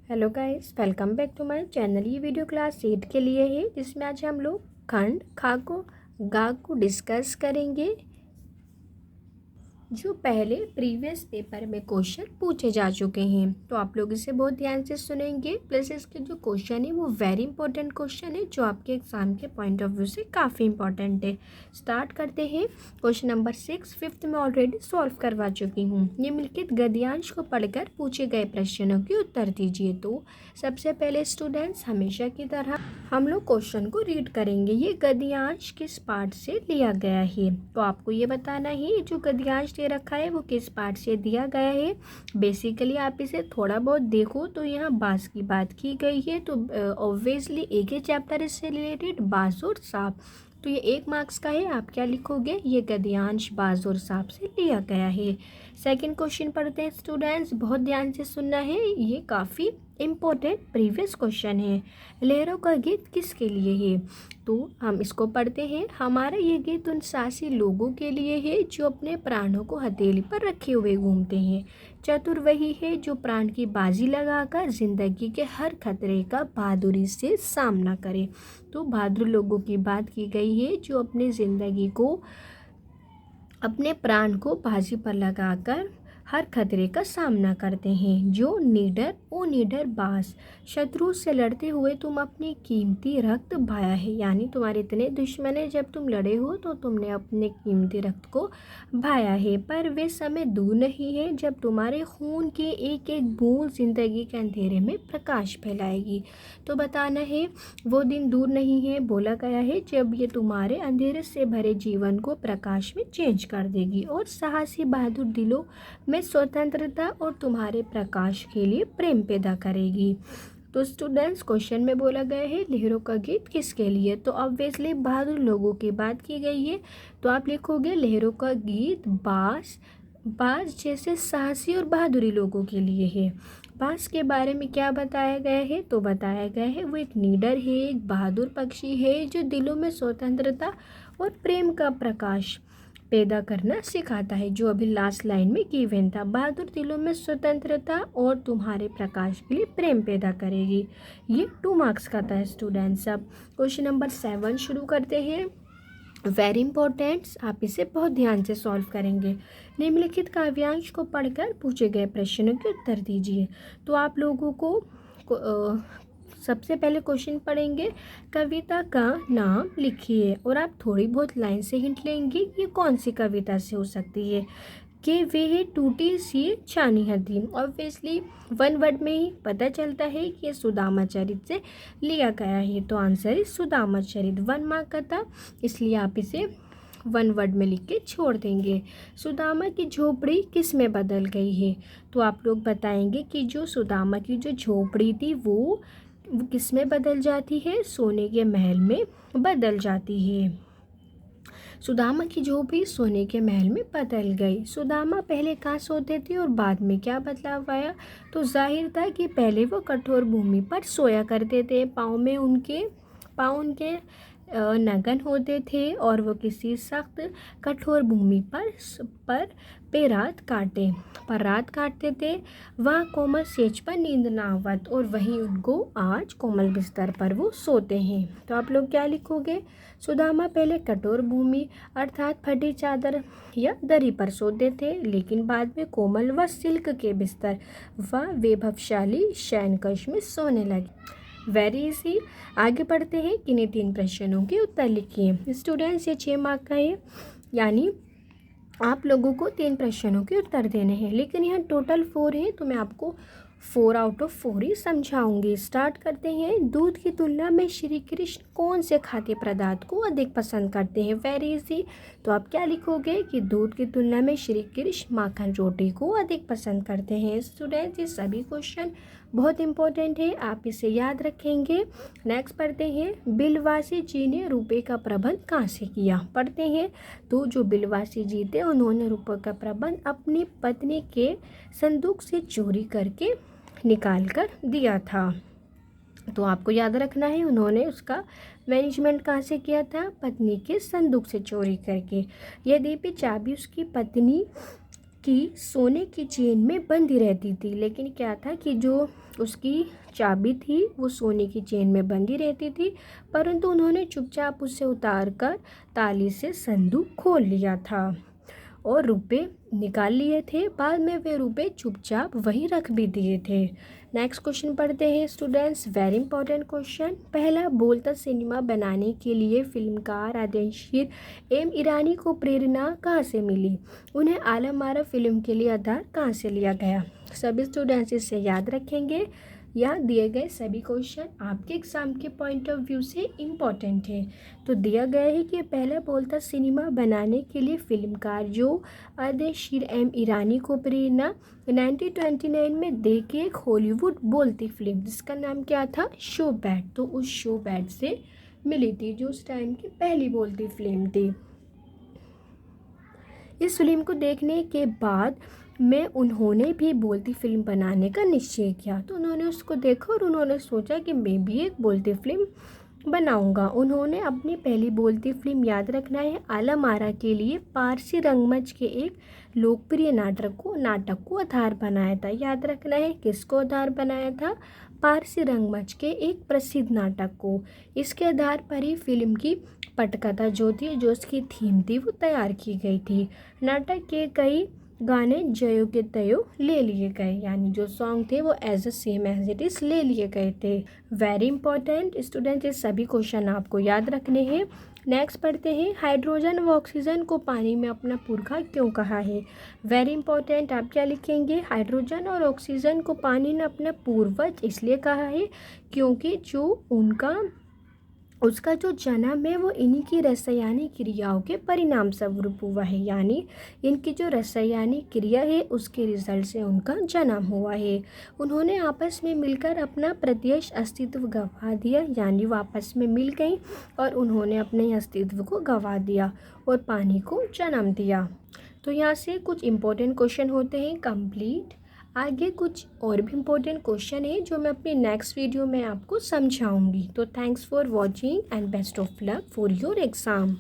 Hello guys, welcome back to my channel. ये video class 8 के लिए है, जिसमें आज हम लोग खंड खा को गा को डिस्कस करेंगे। जो पहले प्रीवियस पेपर में क्वेश्चन पूछे जा चुके हैं, तो आप लोग इसे बहुत ध्यान से सुनेंगे। प्लस इसके जो क्वेश्चन है वो वेरी इंपॉर्टेंट क्वेश्चन है, जो आपके एग्जाम के पॉइंट ऑफ व्यू से काफ़ी इंपॉर्टेंट है। स्टार्ट करते हैं। क्वेश्चन नंबर 6 फिफ्थ में ऑलरेडी सॉल्व करवा चुकी हूँ। निम्नलिखित गद्यांश को पढ़कर पूछे गए प्रश्नों के उत्तर दीजिए। तो सबसे पहले स्टूडेंट्स, हमेशा की तरह हम लोग क्वेश्चन को रीड करेंगे। ये गद्यांश किस पार्ट से लिया गया है, तो आपको ये बताना है जो गद्यांश दे रखा है वो किस पार्ट से दिया गया है। बेसिकली आप इसे थोड़ा बहुत देखो तो यहाँ बांस की बात की गई है, तो ऑब्वियसली एक ही चैप्टर इससे रिलेटेड, बांस और सांप। तो ये 1 मार्क्स का है। आप क्या लिखोगे, ये गद्यांश बांस और सांप से लिया गया है। सेकंड क्वेश्चन पढ़ते हैं स्टूडेंट्स, बहुत ध्यान से सुनना है, ये काफ़ी इम्पोर्टेंट प्रीवियस क्वेश्चन है। लहरों का गीत किसके लिए है, तो हम इसको पढ़ते हैं। हमारा ये गीत उन साहसी लोगों के लिए है जो अपने प्राणों को हथेली पर रखे हुए घूमते हैं। चतुर वही है जो प्राण की बाजी लगाकर जिंदगी के हर खतरे का बहादुरी से सामना करे। तो बहादुर लोगों की बात की गई है जो अपनी ज़िंदगी को, अपने प्राण को बाजी पर लगाकर हर खतरे का सामना करते हैं। जो निडर ओ निडर बास, शत्रु से लड़ते हुए तुम अपनी कीमती रक्त बहाया है। यानी तुम्हारे इतने दुश्मन है, जब तुम लड़े हो तो तुमने अपने कीमती रक्त को बहाया है। पर वे समय दूर नहीं है जब तुम्हारे खून की एक एक बूंद जिंदगी के अंधेरे में प्रकाश फैलाएगी। तो बताना है वो दिन दूर नहीं है, बोला गया है, जब ये तुम्हारे अंधेरे से भरे जीवन को प्रकाश में चेंज कर देगी और साहसी बहादुर दिलों में स्वतंत्रता और तुम्हारे प्रकाश के लिए प्रेम पैदा करेगी। तो स्टूडेंट्स, क्वेश्चन में बोला गया है लहरों का गीत किसके लिए, तो ऑब्वियसली बहादुर लोगों की बात की गई है। तो आप लिखोगे लहरों का गीत बास जैसे साहसी और बहादुरी लोगों के लिए है। बास के बारे में क्या बताया गया है, तो बताया गया है वो एक नीडर है, एक बहादुर पक्षी है जो दिलों में स्वतंत्रता और प्रेम का प्रकाश पैदा करना सिखाता है। जो अभी लास्ट लाइन में गिवन था, बहादुर दिलों में स्वतंत्रता और तुम्हारे प्रकाश के लिए प्रेम पैदा करेगी। ये 2 मार्क्स का था स्टूडेंट्स। अब क्वेश्चन नंबर 7 शुरू करते हैं। वेरी इंपॉर्टेंट, आप इसे बहुत ध्यान से सॉल्व करेंगे। निम्नलिखित काव्यांश को पढ़कर पूछे गए प्रश्नों के उत्तर दीजिए। तो आप लोगों को सबसे पहले क्वेश्चन पढ़ेंगे, कविता का नाम लिखिए, और आप थोड़ी बहुत लाइन से हिंट लेंगे ये कौन सी कविता से हो सकती है। कि वे है टूटी सी चानी हथी, ऑब्वियसली 1 वर्ड में ही पता चलता है कि ये सुदामा चरित से लिया गया है। तो आंसर है सुदामा चरित। 1 मार्क का था, इसलिए आप इसे 1 वर्ड में लिख के छोड़ देंगे। सुदामा की झोपड़ी किस में बदल गई है, तो आप लोग बताएंगे कि जो सुदामा की जो झोपड़ी थी वो किस में बदल जाती है, सोने के महल में बदल जाती है। सुदामा की झोपड़ी सोने के महल में बदल गई। सुदामा पहले कहाँ सोते थे और बाद में क्या बदलाव आया, तो जाहिर था कि पहले वो कठोर भूमि पर सोया करते थे। पाँव उनके नगन होते थे और वो किसी सख्त कठोर भूमि पर रात काटते थे। वहाँ कोमल सेज पर नींद ना आवत, और वहीं उनको आज कोमल बिस्तर पर वो सोते हैं। तो आप लोग क्या लिखोगे, सुदामा पहले कठोर भूमि अर्थात फटी चादर या दरी पर सोते थे, लेकिन बाद में कोमल व सिल्क के बिस्तर व वैभवशाली शयनकक्ष में सोने लगे। Very easy. आगे बढ़ते हैं। किन्हीं 3 प्रश्नों के उत्तर लिखिए। स्टूडेंट्स, ये 6 मार्क का है, यानी आप लोगों को 3 प्रश्नों के उत्तर देने हैं, लेकिन यहाँ टोटल 4 है, तो मैं आपको 4 आउट ऑफ 4 ही समझाऊंगी। स्टार्ट करते हैं। दूध की तुलना में श्री कृष्ण कौन से खाद्य पदार्थ को अधिक पसंद करते हैं। Very easy. तो आप क्या लिखोगे कि दूध की तुलना में श्री कृष्ण माखन रोटी को अधिक पसंद करते हैं। स्टूडेंट्स, ये सभी क्वेश्चन बहुत इंपॉर्टेंट है, आप इसे याद रखेंगे। नेक्स्ट पढ़ते हैं। बिलवासी जी ने रुपये का प्रबंध कहाँ से किया, पढ़ते हैं। तो जो बिलवासी जी थे उन्होंने रुपये का प्रबंध अपनी पत्नी के संदूक से चोरी करके निकाल कर दिया था। तो आपको याद रखना है उन्होंने उसका मैनेजमेंट कहाँ से किया था, पत्नी के संदूक से चोरी करके। यद्यपि चाबी उसकी पत्नी की सोने की चेन में बंधी रहती थी, लेकिन क्या था कि जो उसकी चाबी थी वो सोने की चेन में बंधी रहती थी, परंतु उन्होंने चुपचाप उसे उतारकर ताली से संदूक खोल लिया था और रुपए निकाल लिए थे। बाद में वे रुपए चुपचाप वहीं रख भी दिए थे। नेक्स्ट क्वेश्चन पढ़ते हैं स्टूडेंट्स, वेरी इंपॉर्टेंट क्वेश्चन। पहला, बोलता सिनेमा बनाने के लिए फिल्मकार आदमशीर एम ईरानी को प्रेरणा कहाँ से मिली? उन्हें आलम आरा फिल्म के लिए आधार कहाँ से लिया गया? सभी स्टूडेंट्स इसे याद रखेंगे। यहाँ दिए गए सभी क्वेश्चन आपके एग्जाम के पॉइंट ऑफ व्यू से इम्पॉर्टेंट है। तो दिया गया है कि पहला बोलता सिनेमा बनाने के लिए फिल्मकार जो अर्देशीर एम ईरानी को प्रेरणा 1929 में दे के एक हॉलीवुड बोलती फिल्म जिसका नाम क्या था, शो बैड, तो उस शो बैड से मिली थी जो उस टाइम की पहली बोलती फिल्म थी। इस फिल्म को देखने के बाद में उन्होंने भी बोलती फिल्म बनाने का निश्चय किया। तो उन्होंने उसको देखा और उन्होंने सोचा कि मैं भी एक बोलती फिल्म बनाऊंगा। उन्होंने अपनी पहली बोलती फिल्म याद रखना है आलम आरा के लिए पारसी रंगमंच के एक लोकप्रिय नाटक को आधार बनाया था। याद रखना है किसको आधार बनाया था? पारसी रंगमंच के एक प्रसिद्ध नाटक को। इसके आधार पर ही फिल्म की पटकथा जो थी, जो उसकी थीम थी, वो तैयार की गई थी। नाटक के कई गाने जयो के तयो ले लिए गए, यानी जो सॉन्ग थे वो as a same as it is ले लिए गए थे। वेरी इंपॉर्टेंट स्टूडेंट, ये सभी क्वेश्चन आपको याद रखने हैं। नेक्स्ट पढ़ते हैं, हाइड्रोजन व ऑक्सीजन को पानी में अपना पुरखा क्यों कहा है? वेरी इंपॉर्टेंट, आप क्या लिखेंगे? हाइड्रोजन और ऑक्सीजन को पानी ने अपना पूर्वज इसलिए कहा है क्योंकि जो उसका जो जन्म है वो इन्हीं की रसायनिक क्रियाओं के परिणाम स्वरूप हुआ है, यानी इनकी जो रसायनिक क्रिया है उसके रिजल्ट से उनका जन्म हुआ है। उन्होंने आपस में मिलकर अपना प्रत्यक्ष अस्तित्व गंवा दिया, यानी वो आपस में मिल गई और उन्होंने अपने अस्तित्व को गंवा दिया और पानी को जन्म दिया। तो यहाँ से कुछ इम्पोर्टेंट क्वेश्चन होते हैं कंप्लीट। आगे कुछ और भी इम्पोर्टेंट क्वेश्चन है जो मैं अपनी नेक्स्ट वीडियो में आपको समझाऊंगी। तो thanks for watching and best of luck for your exam.